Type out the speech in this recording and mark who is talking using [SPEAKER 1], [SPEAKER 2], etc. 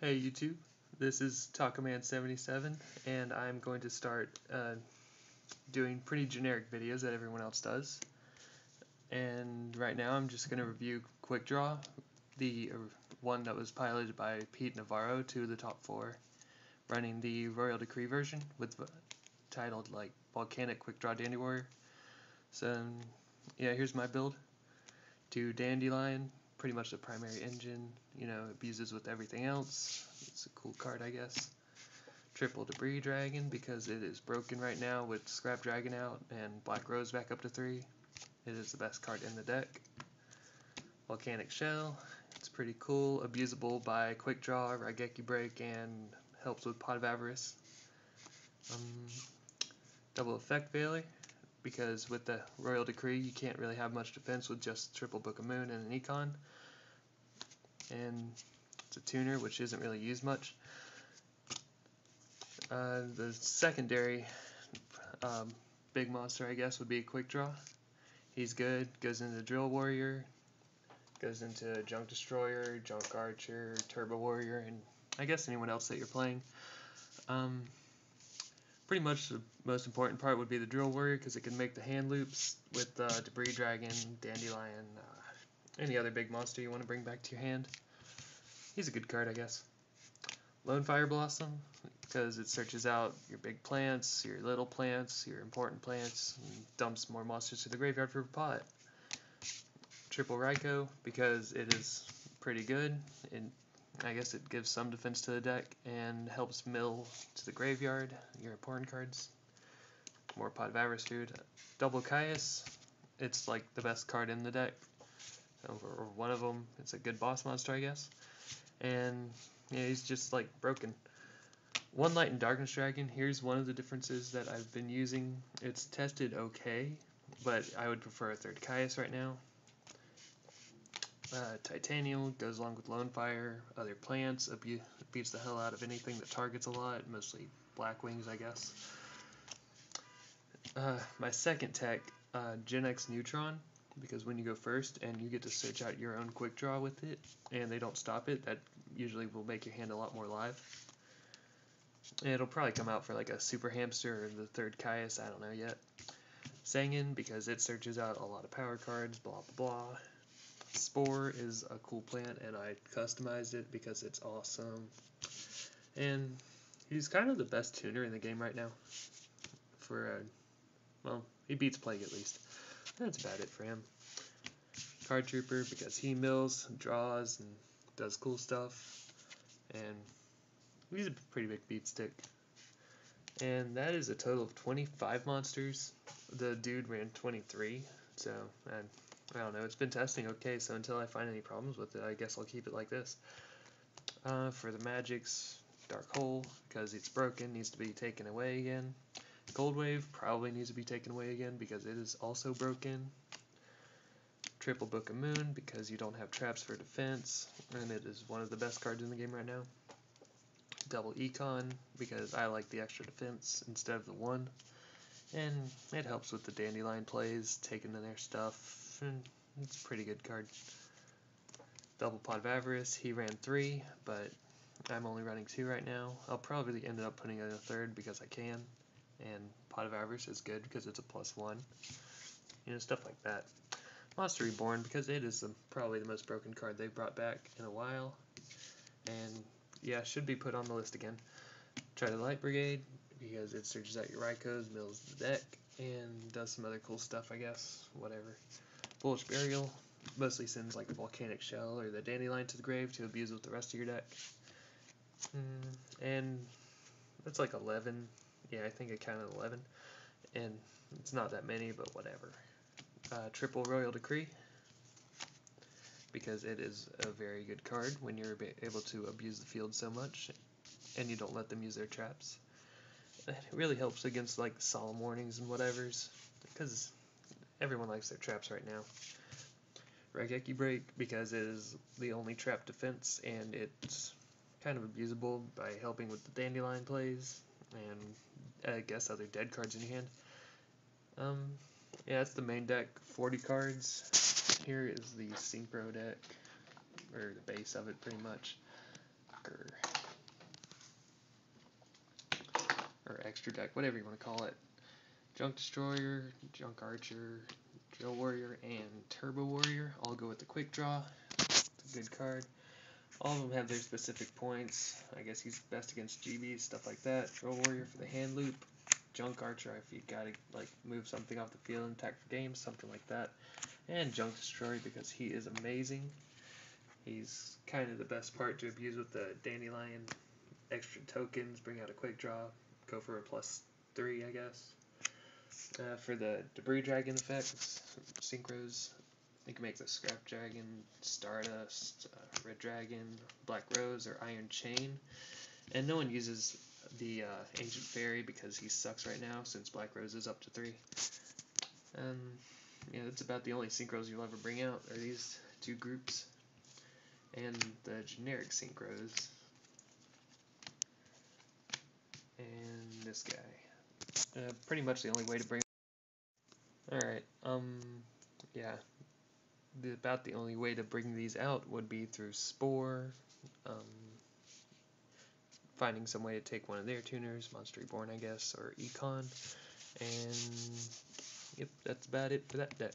[SPEAKER 1] Hey YouTube, this is TacoMan77 and I'm going to start doing pretty generic videos that everyone else does. And right now I'm just going to review Quickdraw, the one that was piloted by Pete Navarro to the top 4, running the Royal Decree version with titled like Volcanic Quickdraw Dandywarrior. So yeah, here's my build. To Dandelion, pretty much the primary engine, it abuses with everything else. It's a cool card, I guess. Triple Debris Dragon, because it is broken right now with Scrap Dragon out and Black Rose back up to 3. It is the best card in the deck. Volcanic Shell, it's pretty cool, abusable by Quickdraw, Raigeki Break, and helps with Pot of Avarice. Double Effect Veiler, because with the Royal Decree you can't really have much defense with just triple Book of Moon and an Econ. And it's a tuner which isn't really used much. The secondary big monster, I guess, would be Quickdraw. He's good, goes into Drill Warrior, goes into Junk Destroyer, Junk Archer, Turbo Warrior, and I guess anyone else that you're playing. Pretty much the most important part would be the Drill Warrior, because it can make the hand loops with Debris Dragon, Dandelion, any other big monster you want to bring back to your hand. He's a good card, I guess. Lone Fire Blossom, because it searches out your big plants, your little plants, your important plants, and dumps more monsters to the graveyard for a pot. Triple Raikou, because it is pretty good. I guess it gives some defense to the deck and helps mill to the graveyard your important cards. More Pot of Avarice food. Double Caius, it's like the best card in the deck, or one of them. It's a good boss monster, I guess. And yeah, he's just like broken. One Light and Darkness Dragon, here's one of the differences that I've been using. It's tested okay, but I would prefer a third Caius right now. Titanium goes along with Lone Fire, other plants, beats the hell out of anything that targets a lot, mostly Black Wings, I guess. My second tech, Gen X Neutron, because when you go first and you get to search out your own Quickdraw with it, and they don't stop it, that usually will make your hand a lot more live. And it'll probably come out for like a Super Hamster or the third Caius, I don't know yet. Sangin, because it searches out a lot of power cards, blah blah blah. Spore is a cool plant, and I customized it because it's awesome. And he's kind of the best tuner in the game right now. Well, he beats Plague at least. That's about it for him. Card Trooper, because he mills, draws, and does cool stuff. And he's a pretty big beat stick. And that is a total of 25 monsters. The dude ran 23, so I don't know, it's been testing okay, so until I find any problems with it, I guess I'll keep it like this. For the Magics, Dark Hole, because it's broken, needs to be taken away again. Gold Wave probably needs to be taken away again because it is also broken. Triple Book of Moon, because you don't have traps for defense, and it is one of the best cards in the game right now. Double Econ, because I like the extra defense instead of the 1. And it helps with the Dandelion plays, taking in their stuff, and it's a pretty good card. Double Pot of Avarice, he ran 3, but I'm only running 2 right now. I'll probably end up putting in a third because I can, and Pot of Avarice is good because it's a +1. Stuff like that. Monster Reborn, because it is probably the most broken card they've brought back in a while, and yeah, should be put on the list again. Try the Light Brigade, because it searches out your Raikous, mills the deck, and does some other cool stuff, I guess, whatever. Bullish Burial, mostly sends like the Volcanic Shell or the Dandelion to the grave to abuse with the rest of your deck. And that's like 11, yeah, I think I counted 11, and it's not that many, but whatever. Triple Royal Decree, because it is a very good card when you're able to abuse the field so much, and you don't let them use their traps. It really helps against like Solemn Warnings and whatevers, because everyone likes their traps right now. Raigeki Break, because it is the only trap defense, and it's kind of abusable by helping with the Dandelion plays, and I guess other dead cards in your hand. Yeah, that's the main deck, 40 cards. Here is the Synchro deck, or the base of it pretty much. or extra deck, whatever you want to call it. Junk Destroyer, Junk Archer, Drill Warrior, and Turbo Warrior all go with the Quick Draw. It's a good card. All of them have their specific points. I guess he's best against GBs, stuff like that. Drill Warrior for the hand loop. Junk Archer if you gotta like move something off the field and attack for games, something like that. And Junk Destroyer because he is amazing. He's kind of the best part to abuse with the Dandelion. Extra tokens, bring out a Quick Draw, go for a +3, I guess. For the Debris Dragon effects, Synchros, you can make the Scrap Dragon, Stardust, Red Dragon, Black Rose, or Iron Chain. And no one uses the Ancient Fairy because he sucks right now since Black Rose is up to 3. Yeah, that's about the only Synchros you'll ever bring out are these two groups. And the generic Synchros. And this guy. Pretty much the only way to bring. Alright, yeah. About the only way to bring these out would be through Spore, finding some way to take one of their tuners, Monster Reborn, I guess, or Econ, and yep, that's about it for that deck.